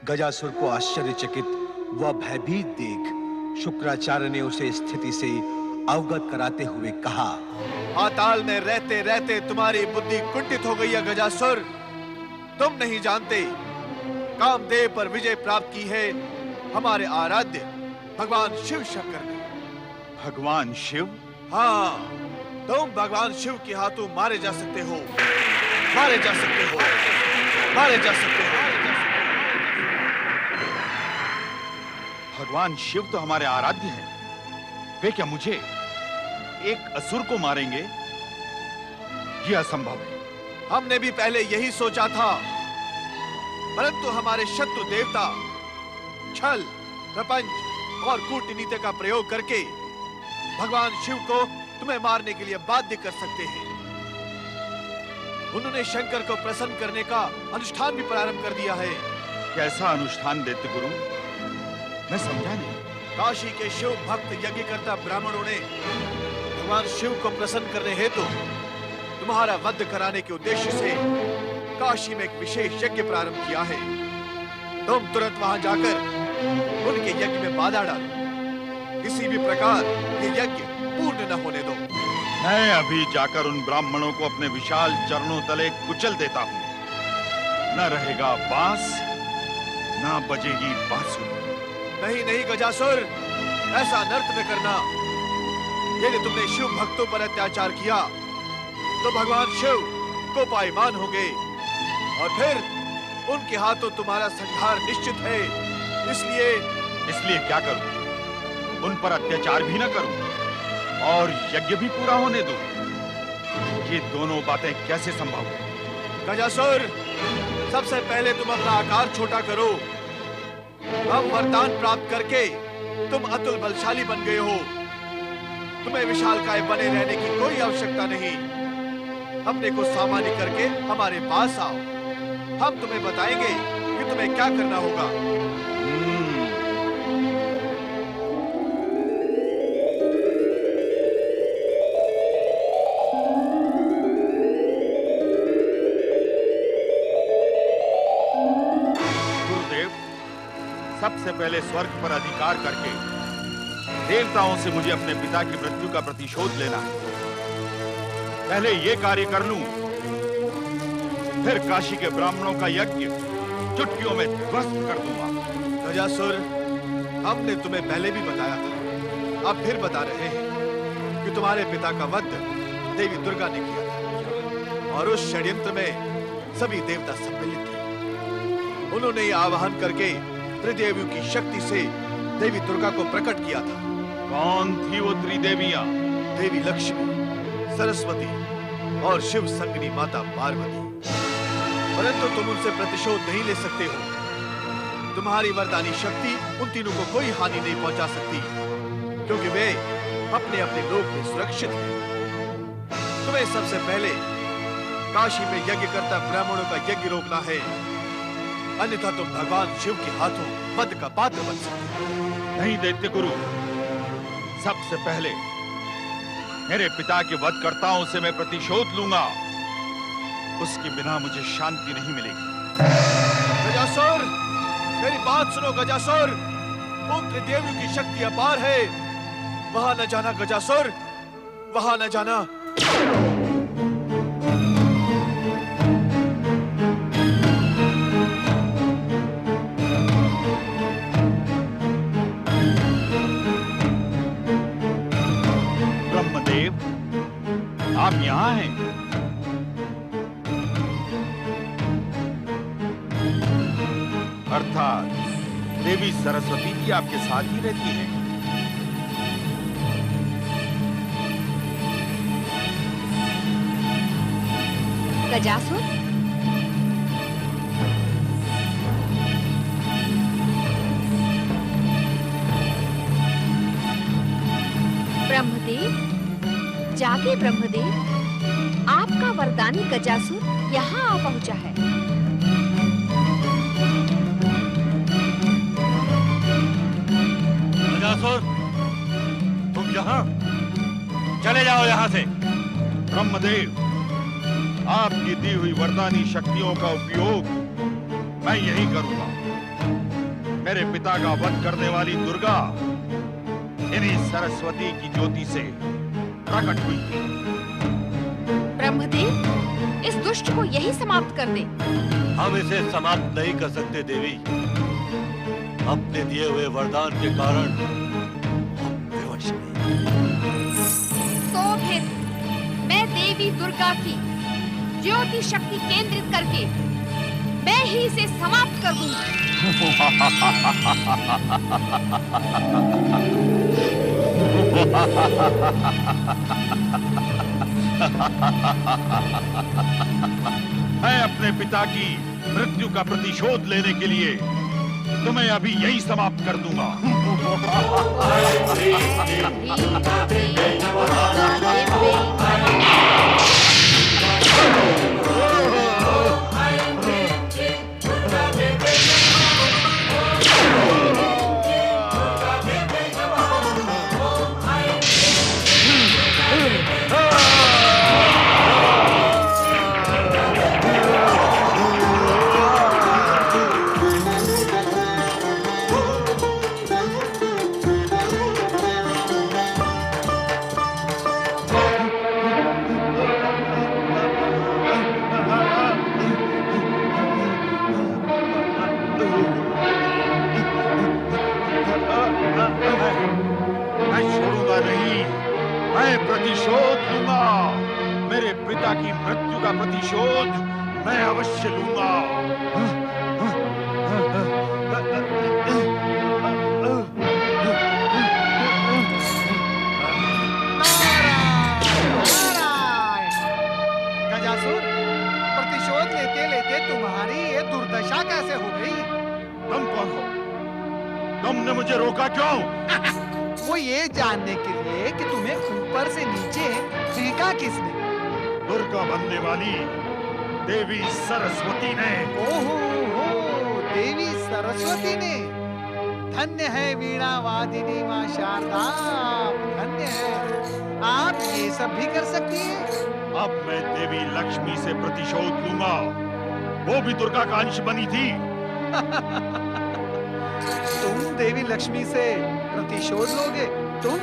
गजासुर को आश्चर्यचकित व भयभीत देख शुक्राचार्य ने उसे स्थिति से अवगत कराते हुए कहा, पाताल में रहते रहते तुम्हारी बुद्धि कुंठित हो गई है गजासुर। तुम नहीं जानते, कामदेव पर विजय प्राप्त की है हमारे आराध्य भगवान शिव शंकर ने। भगवान शिव? हाँ, तुम भगवान शिव के हाथों मारे जा सकते हो, मारे जा सकते हो, मारे जा सकते हो। भगवान शिव तो हमारे आराध्य हैं। वे क्या मुझे, एक असुर को मारेंगे? यह असंभव है। हमने भी पहले यही सोचा था, परंतु हमारे शत्रु देवता छल, प्रपंच और कूटनीति का प्रयोग करके भगवान शिव को तुम्हें मारने के लिए बाध्य कर सकते हैं। उन्होंने शंकर को प्रसन्न करने का अनुष्ठान भी प्रारंभ कर दिया है। कैसा अनुष्ठान देते गुरु? मैं समझा नहीं। काशी के शिव भक्त यज्ञकर्ता ब्राह्मणों ने भगवान शिव को प्रसन्न करने हेतु तुम्हारा वध कराने के उद्देश्य से काशी में एक विशेष यज्ञ प्रारंभ किया है। तुम तुरंत वहां जाकर उनके यज्ञ में बाधा डालो। किसी भी प्रकार ये यज्ञ पूर्ण न होने दो। मैं अभी जाकर उन ब्राह्मणों को अपने विशाल चरणों तले कुचल देता हूं। न रहेगा बांस, न बजेगी बांसुरी। नहीं नहीं गजासुर, ऐसा अनर्थ न करना। यदि तुमने शिव भक्तों पर अत्याचार किया तो भगवान शिव कोपायमान होंगे और फिर उनके हाथों तुम्हारा संहार निश्चित है। इसलिए क्या करूं? उन पर अत्याचार भी न करूं और यज्ञ भी पूरा होने दूं? ये दोनों बातें कैसे संभव है? गजासुर, सबसे पहले तुम अपना आकार छोटा करो। अब वरदान प्राप्त करके तुम अतुल बलशाली बन गए हो। तुम्हें विशालकाय बने रहने की कोई आवश्यकता नहीं। अपने को सामान्य करके हमारे पास आओ। हम तुम्हें बताएंगे कि तुम्हें क्या करना होगा। सबसे पहले स्वर्ग पर अधिकार करके देवताओं से मुझे अपने पिता की मृत्यु का प्रतिशोध लेना है। पहले ये कार्य कर लूं, फिर काशी के ब्राह्मणों का यज्ञ चुटकियों में ध्वस्त कर दूंगा। गजासुर, हमने तुम्हें पहले भी बताया था, अब फिर बता रहे हैं कि तुम्हारे पिता का वध देवी दुर्गा ने किया था और उस षड्यंत्र में सभी देवता सम्मिलित थे। उन्होंने ये आवाहन करके त्रिदेवियों की शक्ति से देवी दुर्गा को प्रकट किया था। कौन थी वो त्रिदेवियां? देवी लक्ष्मी, सरस्वती और शिव संगिनी माता पार्वती। परंतु तुम उनसे प्रतिशोध नहीं ले सकते हो। तुम्हारी वरदानी शक्ति उन तीनों को कोई हानि नहीं पहुंचा सकती, क्योंकि वे अपने अपने लोक में सुरक्षित हैं। तुम्हें सबसे पहले काशी में यज्ञकर्ता ब्राह्मणों का यज्ञ रोकना है, अन्यथा तुम भगवान शिव के हाथों वध का पात्र बन सकते हो। नहीं दैत्य गुरु, सबसे पहले मेरे पिता के वधकर्ताओं से मैं प्रतिशोध लूंगा। उसके बिना मुझे शांति नहीं मिलेगी। गजासुर, मेरी बात सुनो गजासुर। उन त्रिदेवियों की शक्ति अपार है। वहां न जाना गजासुर, वहां न जाना। आप यहाँ हैं? अर्थात देवी सरस्वती भी आपके साथ ही रहती है। गजासुर, ब्रह्मदेव, जागे ब्रह्मदेव, आपका वरदानी गजासुर यहाँ आ पहुंचा है। गजासुर, तुम यहाँ? चले जाओ यहाँ से। ब्रह्मदेव, आपकी दी हुई वरदानी शक्तियों का उपयोग मैं यही करूंगा। मेरे पिता का वध करने वाली दुर्गा इन्हीं सरस्वती की ज्योति से प्रकट हुई थी। ब्रह्मदेव, इस दुष्ट को यही समाप्त कर दे। हम इसे समाप्त नहीं कर सकते देवी। अपने दिए हुए वरदान के कारण हम विवश हैं। तो फिर मैं देवी दुर्गा की ज्योति शक्ति केंद्रित करके मैं ही इसे समाप्त कर दूंगी। मैं अपने पिता की मृत्यु का प्रतिशोध लेने के लिए तुम्हें अभी यही समाप्त कर दूंगा। मैं छोड़ूंगा नहीं, मैं प्रतिशोध लूंगा। मेरे पिता की मृत्यु का प्रतिशोध मैं अवश्य लूंगा। गजासुर, प्रतिशोध लेते लेते तुम्हारी ये दुर्दशा कैसे हो गई? तुम कौन हो? तुमने मुझे रोका क्यों? वो ये जानने के लिए कि तुम्हें ऊपर से नीचे फेंका किसने? दुर्गा बनने वाली देवी सरस्वती ने। ओहो हो, देवी सरस्वती ने। धन्य है वीणा वादिनी माँ शारदा, धन्य है। आप ये सब भी कर सकती हैं। अब मैं देवी लक्ष्मी से प्रतिशोध लूंगा। वो भी दुर्गा का अंश बनी थी। तुम देवी लक्ष्मी से प्रतिशोध लोगे? तुम?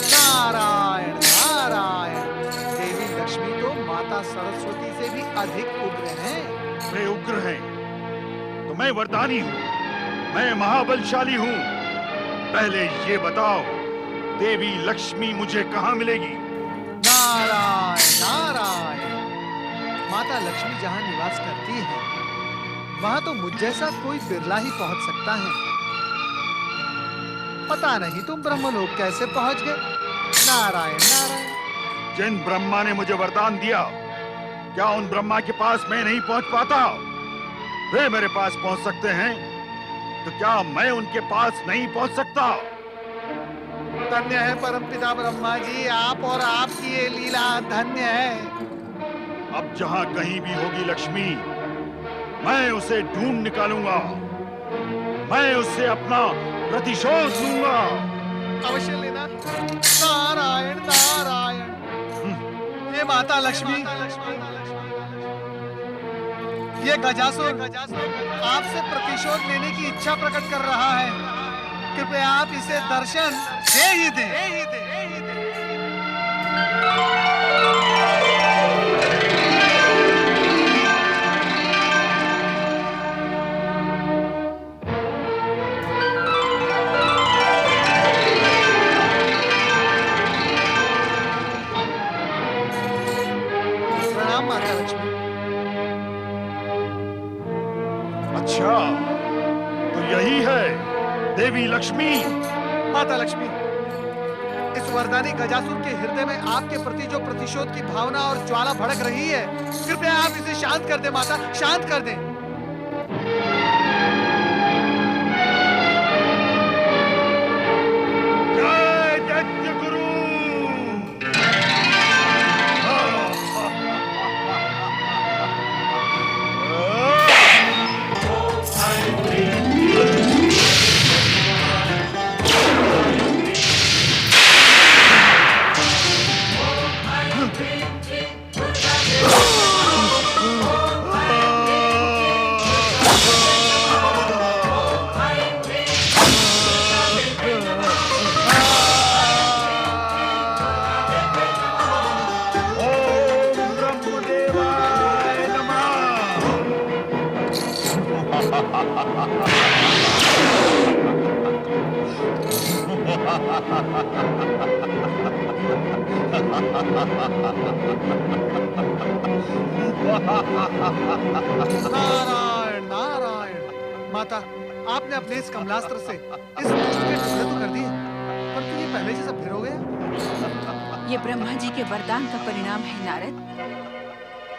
नारायण नारायण, देवी लक्ष्मी तो माता सरस्वती से भी अधिक उग्र हैं। वे उग्र हैं तो मैं वरदानी हूँ, मैं महाबलशाली हूँ। पहले ये बताओ, देवी लक्ष्मी मुझे कहाँ मिलेगी? नारायण नारायण, माता लक्ष्मी जहाँ निवास करती है वहाँ तो मुझ जैसा कोई बिरला ही पहुँच सकता है। पता नहीं तुम ब्रह्मलोक कैसे पहुँच गए? नारायण नारायण। जिन ब्रह्मा ने मुझे वरदान दिया, क्या उन ब्रह्मा के पास मैं नहीं पहुँच पाता? वे मेरे पास पहुँच सकते हैं, तो क्या मैं उनके पास नहीं पहुँच सकता? धन्य है परमपिता ब्रह्मा जी, आप और आपकी ये लीला धन्य है। अब जहाँ कहीं भी होगी लक्ष्मी, मैं उसे ढूंढ निकालूंगा। मैं उससे अपना प्रतिशोध लूंगा। अवश्य लेना। नारायण नारायण। ये माता लक्ष्मी, ये गजासुर आपसे प्रतिशोध लेने की इच्छा प्रकट कर रहा है। कृपया आप इसे दर्शन दे ही दें। प्रणाम माता लक्ष्मी। अच्छा, तो यही है देवी लक्ष्मी। माता लक्ष्मी, इस वरदानी गजासुर के हृदय में आपके प्रति जो प्रतिशोध की भावना और ज्वाला भड़क रही है, कृपया आप इसे शांत कर दें माता, शांत कर दें। जय दैत्य गुरु। नारायण नारायण। माता, आपने अपने इस कमलास्त्र से इस दुष्ट के टुकड़े तो कर दिए, परंतु ये पहले जैसा फिर हो गया। ये ब्रह्मा जी के वरदान का परिणाम है नारद।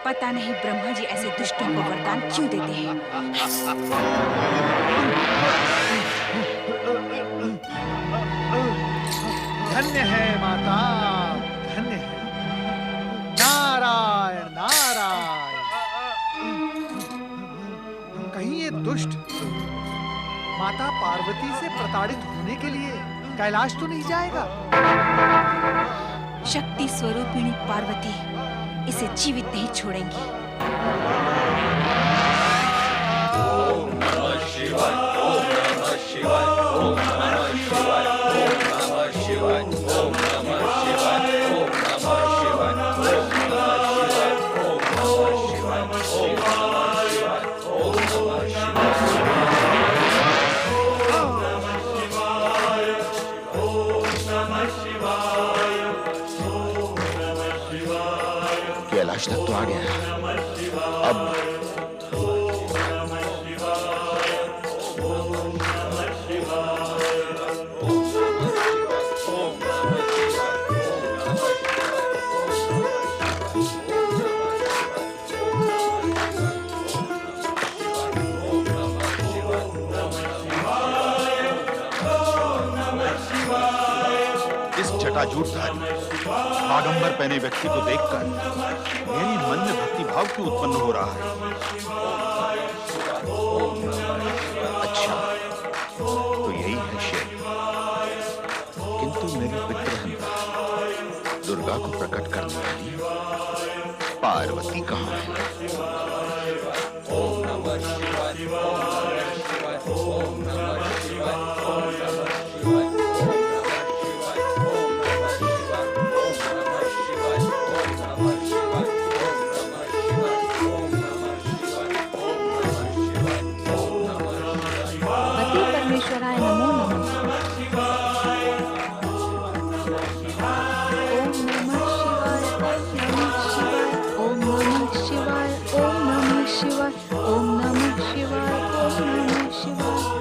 पता नहीं ब्रह्मा जी ऐसे दुष्टों को वरदान क्यों देते हैं। धन्य है माता, धन्य है। नारायण नारायण। कहीं ये दुष्ट माता पार्वती से प्रताड़ित होने के लिए कैलाश तो नहीं जाएगा? शक्ति स्वरूपिणी पार्वती इसे जीवित नहीं छोड़ेंगी। कैलाश तक तो आ गया, अब इस जटाजूटधारी बागंबर पहने व्यक्ति को देखकर मेरी मन में भक्ति भाव क्यों उत्पन्न हो रहा है? अच्छा, तो यही है शिव। किंतु मेरी पितृहंता दुर्गा को प्रकट करने वाली पार्वती कहाँ है? ओम नमः शिवाय, ओम नमः शिवाय, ओम नमः शिवाय, ओम नमः शिवाय। परमेश्वराय नमो नमः। ओम नमः शिवाय, ओम नमः शिवाय, ओम नमः शिवाय, ओम नमः शिवाय,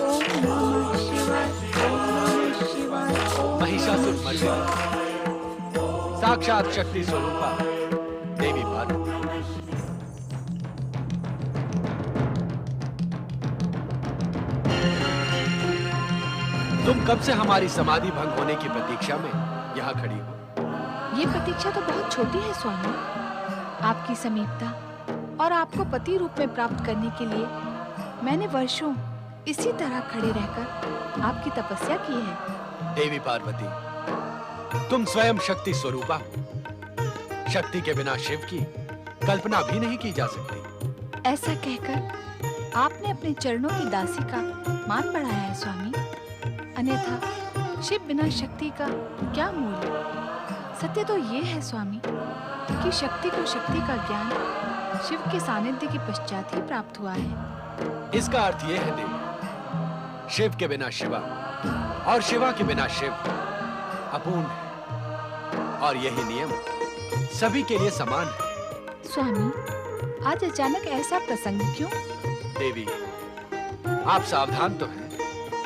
ओम नमः शिवाय, ओम नमः शिवाय, ओम नमः शिवाय, ओम। महिषासुर मर्दिनी, साक्षात शक्ति स्वरूपा देवी पार्वती। तुम कब से हमारी समाधि भंग होने की प्रतीक्षा में यहाँ खड़ी हो? ये प्रतीक्षा तो बहुत छोटी है स्वामी। आपकी समीपता और आपको पति रूप में प्राप्त करने के लिए मैंने वर्षों इसी तरह खड़े रहकर आपकी तपस्या की है। देवी पार्वती, तुम स्वयं शक्ति स्वरूपा हो। शक्ति के बिना शिव की कल्पना भी नहीं की जा सकती। ऐसा कहकर आपने अपने चरणों की दासी का मान बढ़ाया है स्वामी। अन्यथा शिव बिना शक्ति का क्या मूल्य? सत्य तो ये है स्वामी कि शक्ति को शक्ति का ज्ञान शिव के सानिध्य के पश्चात ही प्राप्त हुआ है। इसका अर्थ यह है देवी, शिव के बिना शिवा और शिवा के बिना शिव अपूर्ण है, और यही नियम सभी के लिए समान है। स्वामी, आज अचानक ऐसा प्रसंग क्यों? देवी, आप सावधान तो हैं।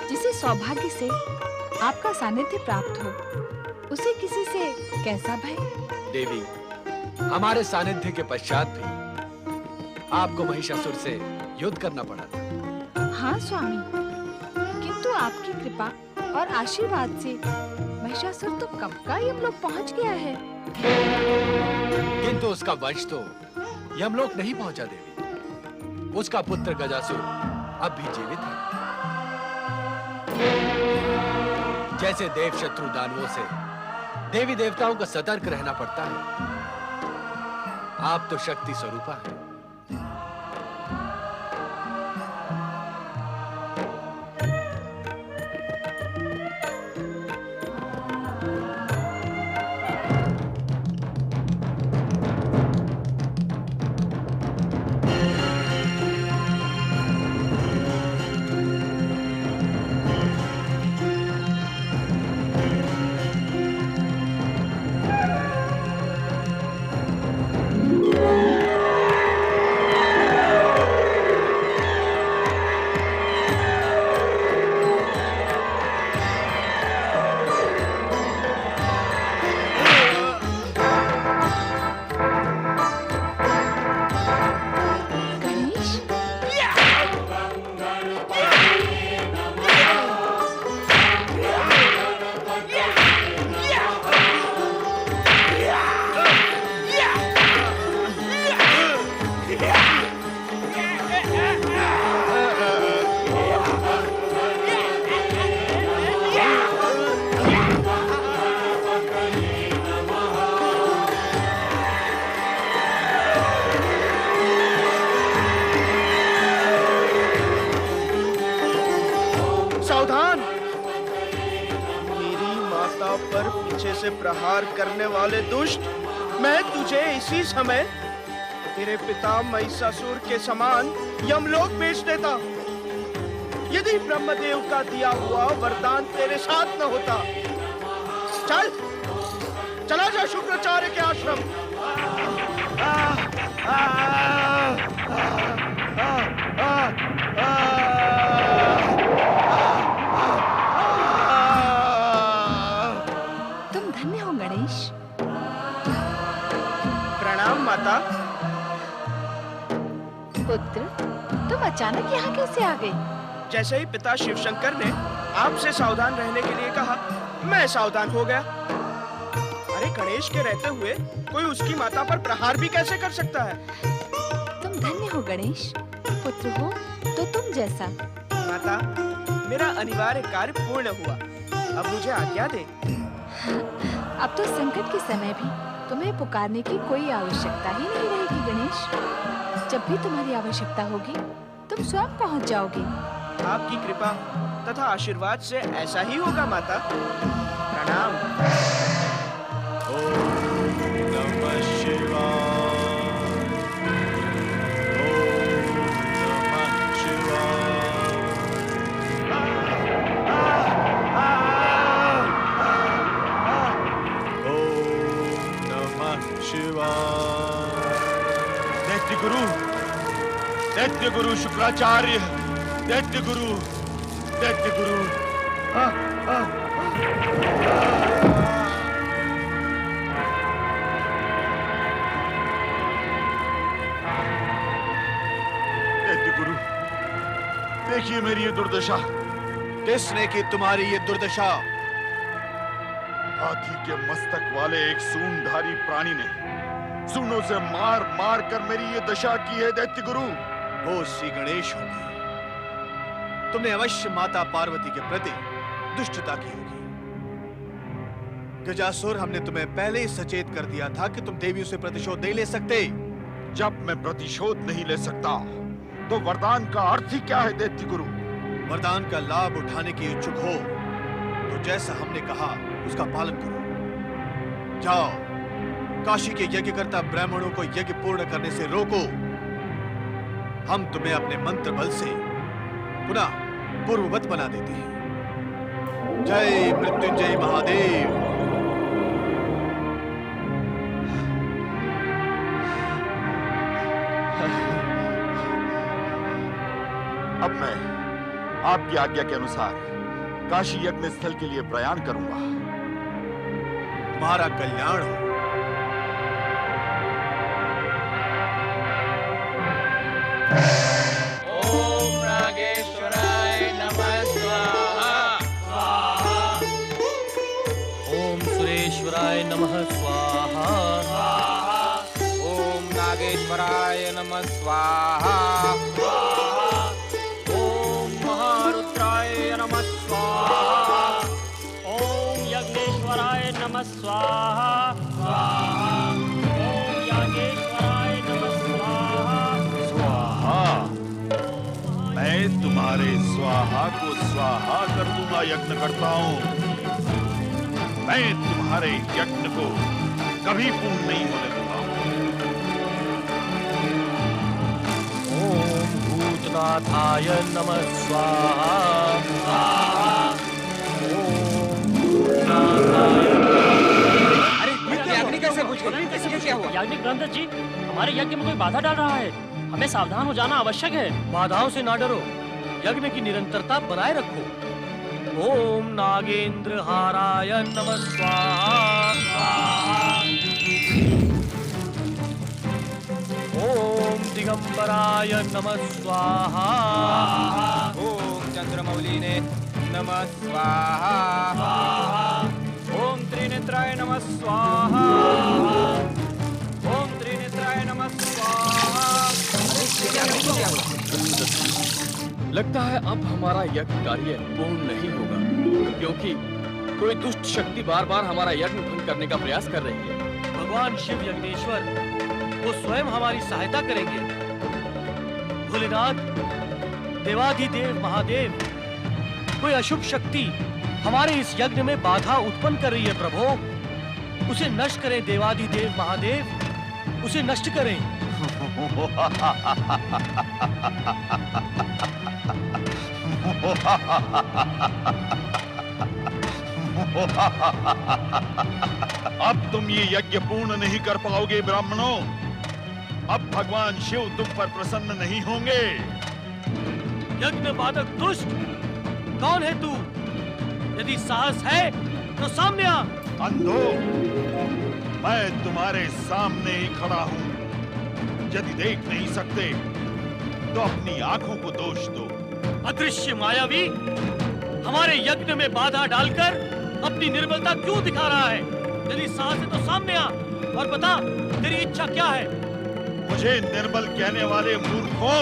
जिसे सौभाग्य से आपका सानिध्य प्राप्त हो, उसे किसी से कैसा भय? देवी, हमारे सानिध्य के पश्चात भी आपको महिषासुर से युद्ध करना पड़ा था। हाँ स्वामी, किंतु आपकी कृपा और आशीर्वाद से महिषासुर तो कब का यमलोक पहुंच गया है। किंतु उसका वंश तो यमलोक नहीं पहुंचा देवी। उसका पुत्र गजासुर अब भी जीवित है। जैसे देव शत्रु दानवों से देवी देवताओं को सतर्क रहना पड़ता है, आप तो शक्ति स्वरूपा हैं। पीछे से प्रहार करने वाले दुष्ट, मैं तुझे इसी समय तेरे पिता महिषासुर के समान यमलोक भेज देता, यदि ब्रह्मदेव का दिया हुआ वरदान तेरे साथ न होता। चला जा शुक्राचार्य के आश्रम। तुम धन्य हो गणेश। प्रणाम माता। पुत्र, तुम अचानक यहाँ कैसे आ गए? जैसे ही पिता शिवशंकर ने आपसे सावधान रहने के लिए कहा, मैं सावधान हो गया। अरे गणेश के रहते हुए कोई उसकी माता पर प्रहार भी कैसे कर सकता है? तुम धन्य हो गणेश। पुत्र हो तो तुम जैसा। माता, मेरा अनिवार्य कार्य पूर्ण हुआ, अब मुझे आज्ञा दे। अब तो संकट के समय भी तुम्हें पुकारने की कोई आवश्यकता ही नहीं रहेगी गणेश। जब भी तुम्हारी आवश्यकता होगी तुम स्वयं पहुंच जाओगे। आपकी कृपा तथा आशीर्वाद से ऐसा ही होगा माता। प्रणाम। नमः शिवाय। नमः शिवाय। नमः शिवाय। दैत्य गुरु शुक्राचार्य, दैत्य गुरु। देखिए मेरी ये दुर्दशा। किसने की तुम्हारी ये दुर्दशा? हाथी के मस्तक वाले एक सूंडधारी प्राणी ने सूंडों से मार मार कर मेरी ये दशा की है दैत्य गुरु। वो श्री गणेश होंगे। तुमने अवश्य माता पार्वती के प्रति दुष्टता की होगी। गजासुर, हमने तुम्हें पहले ही सचेत कर दिया था कि तुम देवियों से प्रतिशोध नहीं ले सकते। जब मैं प्रतिशोध नहीं ले सकता तो वरदान का अर्थ ही क्या है दैत्य गुरु? वरदान का लाभ उठाने की इच्छुक हो तो जैसा हमने कहा उसका पालन करो। जाओ, काशी के यज्ञकर्ता ब्राह्मणों को यज्ञ पूर्ण करने से रोको। हम तुम्हें अपने मंत्र बल से पुनः पूर्ववत बना देते हैं। जय मृत्युंजय महादेव। अब मैं आपकी आज्ञा के अनुसार काशी यज्ञ स्थल के लिए प्रयाण करूंगा। तुम्हारा कल्याण हो। ओम नागेश्वराय नमः स्वाहा। ओम सुरेश्वराय नमः स्वाहा। ओम नागेश्वराय नमः स्वाहा। ओम महारुद्राय नमः स्वाहा। ओम यज्ञेश्वराय नमः स्वाहा। ओम याज्ञेश्वराय नमः स्वाहा। मैं तुम्हारे स्वाहा को स्वाहा कर दूंगा यज्ञ करता हूं। मैं तुम्हारे यज्ञ को कभी पूर्ण नहीं होने दूंगा। ओम भूतनाथाय नमः स्वाहा। ओम भूतनाथाय। अरे याग्निक कैसे पूछ गए? क्या हुआ? याज्ञिक ब्रह्मदत्त जी, हमारे यज्ञ में कोई बाधा डाल रहा है। हमें सावधान हो जाना आवश्यक है। बाधाओं से ना डरो, यज्ञ की निरंतरता बनाए रखो। ओम नागेंद्र हाराय नमः स्वाहा। ओम दिगंबराय नमः स्वाहा। ओम चंद्रमौलिने नमः स्वाहा। ओम त्रिनेत्राय नमः स्वाहा। ओम त्रिनेत्राय नमः स्वाहा। लगता है अब हमारा यज्ञ कार्य पूर्ण नहीं होगा, क्योंकि कोई दुष्ट शक्ति बार बार हमारा यज्ञ भंग करने का प्रयास कर रही है। भगवान शिव यज्ञेश्वर वो स्वयं हमारी सहायता करेंगे। भोलेनाथ, देवाधिदेव महादेव, कोई अशुभ शक्ति हमारे इस यज्ञ में बाधा उत्पन्न कर रही है प्रभु। उसे नष्ट करें देवाधिदेव महादेव, उसे नष्ट करें। अब तुम ये यज्ञ पूर्ण नहीं कर पाओगे ब्राह्मणों। अब भगवान शिव तुम पर प्रसन्न नहीं होंगे। यज्ञ बाधक दुष्ट, कौन है तू? यदि साहस है तो सामने आ। अंधो, मैं तुम्हारे सामने ही खड़ा हूं। यदि देख नहीं सकते तो अपनी आंखों को दोष दो। अदृश्य मायावी, हमारे यज्ञ में बाधा डालकर अपनी निर्बलता क्यों दिखा रहा है? यदि साहस है तो सामने आ और बता तेरी इच्छा क्या है। मुझे निर्बल कहने वाले मूर्खों,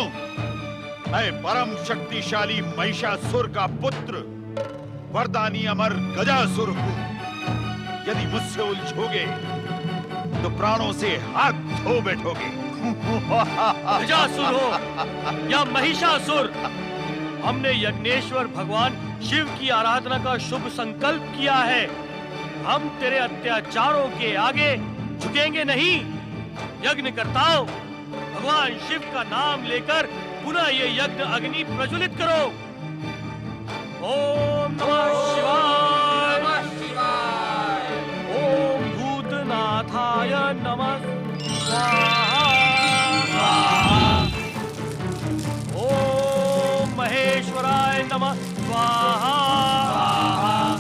मैं परम शक्तिशाली महिषासुर का पुत्र वरदानी अमर गजासुर हूं। यदि मुझसे उलझोगे तो प्राणों से हाथ धो बैठोगे। गजासुर हो या महिषासुर, हमने यज्ञेश्वर भगवान शिव की आराधना का शुभ संकल्प किया है। हम तेरे अत्याचारों के आगे झुकेंगे नहीं। यज्ञ करताओ, भगवान शिव का नाम लेकर पुनः ये यज्ञ अग्नि प्रज्वलित करो। ओम नमः शिवाय, ओम भूतनाथाय नमः स्वाहा, ओम महेश्वराय नमः स्वाहा,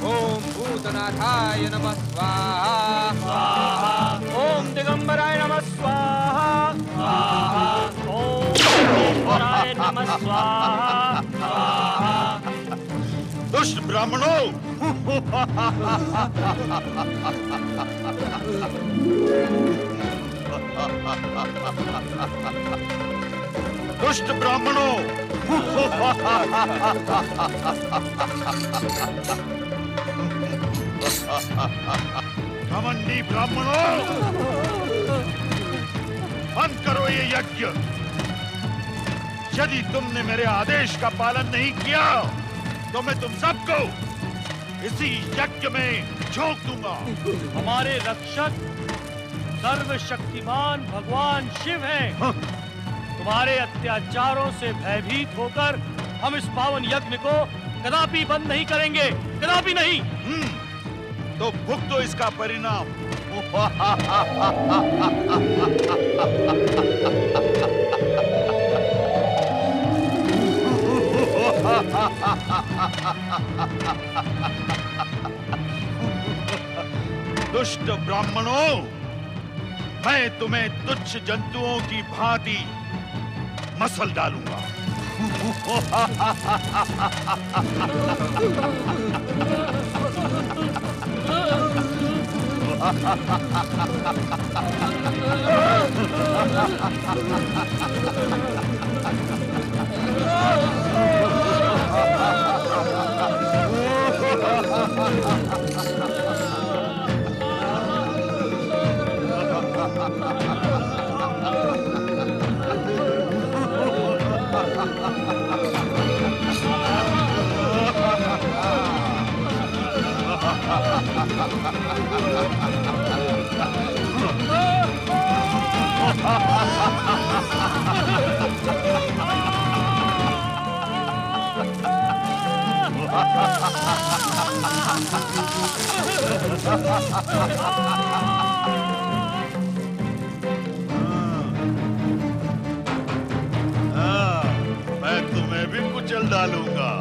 ओम भूतनाथाय नमः स्वाहा, ओम दिगंबराय नमः स्वाहा, ओम महेश्वराय नमः स्वाहा। दुष्ट ब्राह्मणों, दुष्ट ब्राह्मणों, घमंडी ब्राह्मणों, बंद करो ये यज्ञ। यदि तुमने मेरे आदेश का पालन नहीं किया तो मैं तुम सबको इसी यज्ञ में झोंक दूंगा। हमारे रक्षक सर्वशक्तिमान भगवान शिव हैं। तुम्हारे अत्याचारों से भयभीत होकर हम इस पावन यज्ञ को कदापि बंद नहीं करेंगे, कदापि नहीं। तो भुगतो इसका परिणाम। दुष्ट ब्राह्मणों, मैं तुम्हें तुच्छ जंतुओं की भांति मसल डालूंगा। मैं तुम्हें भी कुचल डालूंगा।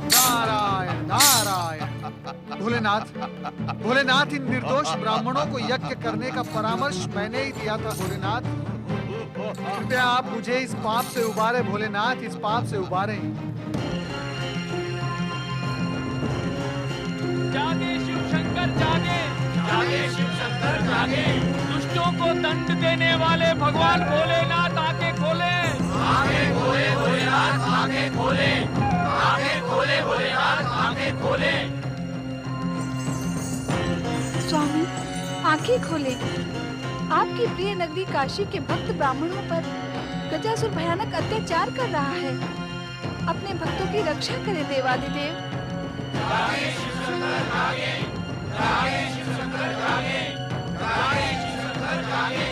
नारायण नारायण। भोलेनाथ, भोलेनाथ, इन निर्दोष ब्राह्मणों को यज्ञ करने का परामर्श मैंने ही दिया था भोलेनाथ। कृपया आप मुझे इस पाप से उबारे भोलेनाथ, इस पाप से उबारे। जागे शिव शंकर जागे, जागे शिव शंकर जागे। दुष्टों को दंड देने वाले भगवान भोलेनाथ आंखें खोले, आंखें खोले भोलेनाथ, आंखें खोले, आंखें खोले भोलेनाथ, आंखें खोले। स्वामी, आंखें खोले। आपकी प्रिय नगरी काशी के भक्त ब्राह्मणों पर गजासुर भयानक अत्याचार कर रहा है। अपने भक्तों की रक्षा करे देवादिदेव। जागे शिव शंकर जागे, जागे शिव शंकर जागे, जागे शिव शंकर जागे,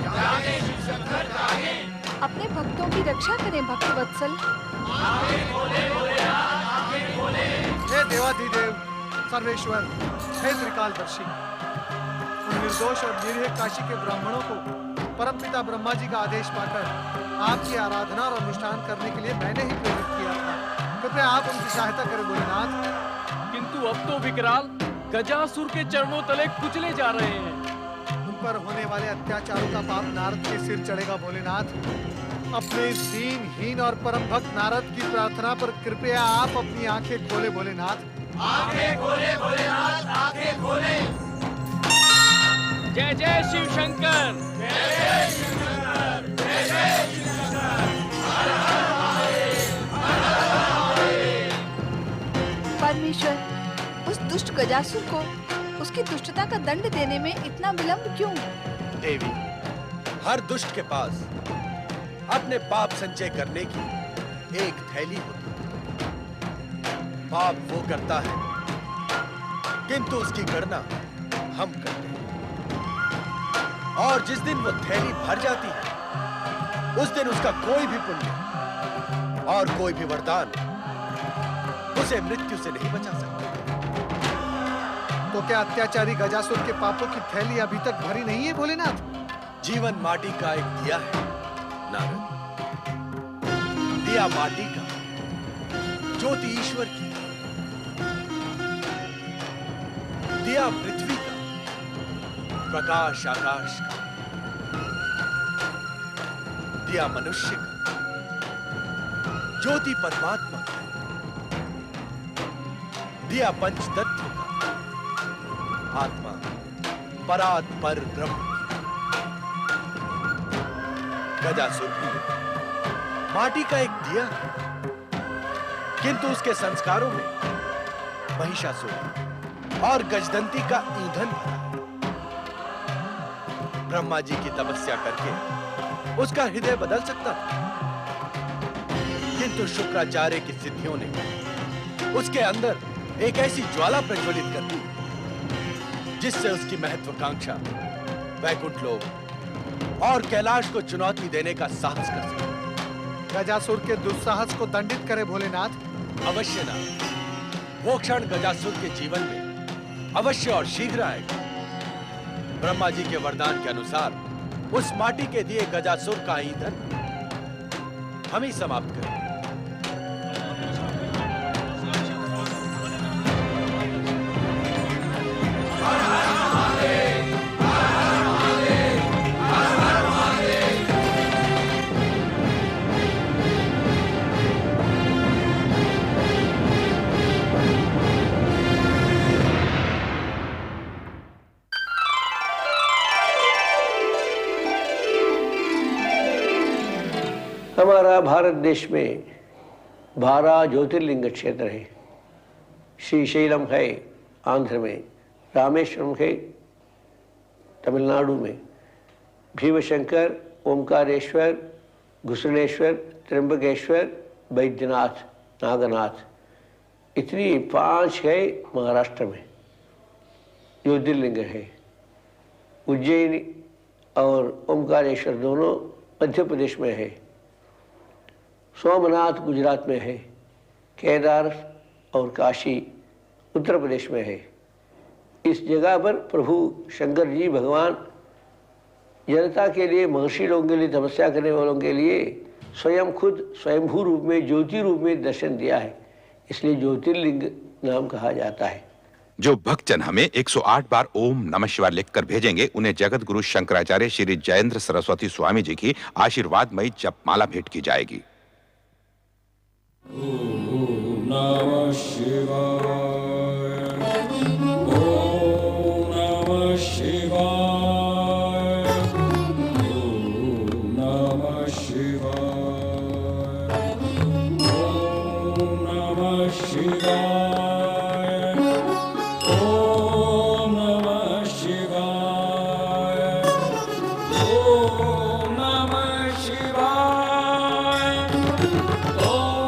जागे शिव शंकर जागे। अपने भक्तों की रक्षा करें भक्त वत्सल। आंखें खोले भोलेनाथ, आंखें खोले। हे देवाधिदेव सर्वेश्वर, हे त्रिकालदर्शी, उन निर्दोष और निरीह काशी के ब्राह्मणों को परमपिता ब्रह्मा जी का आदेश पाकर आपकी आराधना और अनुष्ठान करने के लिए मैंने ही प्रेरित किया था। कृपया आप उनकी सहायता करें भोलेनाथ। किंतु अब तो विकराल गजासुर के चरणों तले कुचले जा रहे हैं। उन पर होने वाले अत्याचारों का पाप नारद के सिर चढ़ेगा भोलेनाथ। अपने इस दीनहीन और परम भक्त नारद की प्रार्थना पर कृपया आप अपनी आंखें खोले भोलेनाथ। आंखें खोले भोलेनाथ, आंखें खोले। जय जय शिव शंकर, जय जय शिव शंकर, जय जय शिव शंकर। हर हर महादेव, हर हर महादेव। परमेश्वर, उस दुष्ट गजासुर को उसकी दुष्टता का दंड देने में इतना विलंब क्यों? देवी, हर दुष्ट के पास अपने पाप संचय करने की एक थैली होती है। पाप वो करता है, किंतु उसकी गणना हम करते हैं। और जिस दिन वो थैली भर जाती है, उस दिन उसका कोई भी पुण्य और कोई भी वरदान उसे मृत्यु से नहीं बचा सकता। तो क्या अत्याचारी गजासुर के पापों की थैली अभी तक भरी नहीं है भोलेनाथ? जीवन माटी का एक दिया है नारद। दिया माटी का, ज्योति ईश्वर की। दिया पृथ्वी का, प्रकाश आकाश का। दिया मनुष्य का, ज्योति परमात्मा का। दिया पंचतत्व का, आत्मा परात पर ब्रह्म। गजासुर भी माटी का एक दिया है, किंतु उसके संस्कारों में महिषासुर और गजदंती का ईंधन भरा है। ब्रह्मा जी की तपस्या करके उसका हृदय बदल सकता था, किंतु शुक्राचार्य की सिद्धियों ने उसके अंदर एक ऐसी ज्वाला प्रज्वलित कर दी जिससे उसकी महत्वाकांक्षा वैकुंठ लोक और कैलाश को चुनौती देने का साहस कर सके। गजासुर के दुस्साहस को दंडित करे भोलेनाथ। अवश्य ना। वो क्षण गजासुर के जीवन में अवश्य और शीघ्र आएगा। ब्रह्मा जी के वरदान के अनुसार उस माटी के दिए गजासुर का ईंधन हम ही समाप्त करें। हमारा भारत देश में 12 ज्योतिर्लिंग क्षेत्र है। श्रीशैलम है आंध्र में, रामेश्वरम है तमिलनाडु में, भीमशंकर, ओमकारेश्वर, घुसड़ेश्वर, त्र्यंबकेश्वर, बैद्यनाथ, नागनाथ, इतनी 5 है महाराष्ट्र में ज्योतिर्लिंग है। उज्जैन और ओमकारेश्वर दोनों मध्य प्रदेश में है। सोमनाथ गुजरात में है। केदार और काशी उत्तर प्रदेश में है। इस जगह पर प्रभु शंकर जी भगवान जनता के लिए, महर्षि लोगों के लिए, तपस्या करने वालों के लिए स्वयं खुद स्वयंभू रूप में, ज्योति रूप में दर्शन दिया है, इसलिए ज्योतिर्लिंग नाम कहा जाता है। जो भक्तजन हमें 108 बार ओम नमः शिवाय लिखकर भेजेंगे, उन्हें जगत गुरु शंकराचार्य श्री जयेंद्र सरस्वती स्वामी जी की आशीर्वादमयी जपमाला भेंट की जाएगी। ओम नमः शिवाय, ओम नमः शिवाय, ओम नमः शिवाय, ओम नमः शिवाय, ओम नमः शिवाय, ओम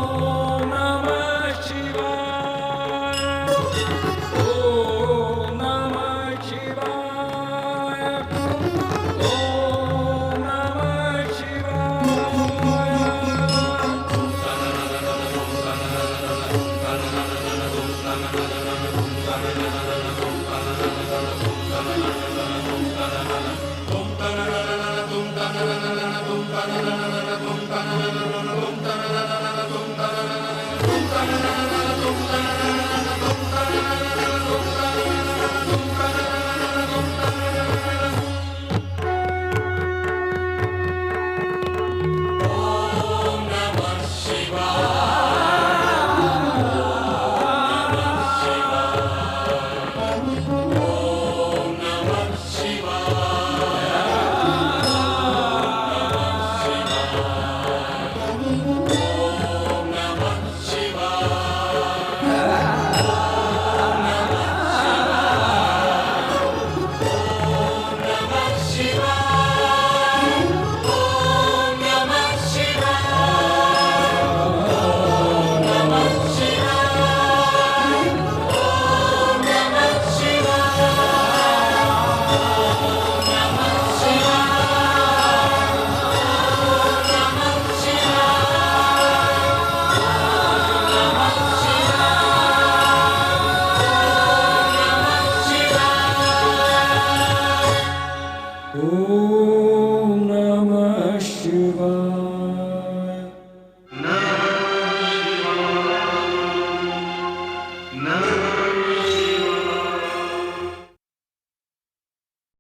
नमः शिवाय, ओम नमः शिवाय, ओम नमः शिवाय, ओम नमः शिवाय।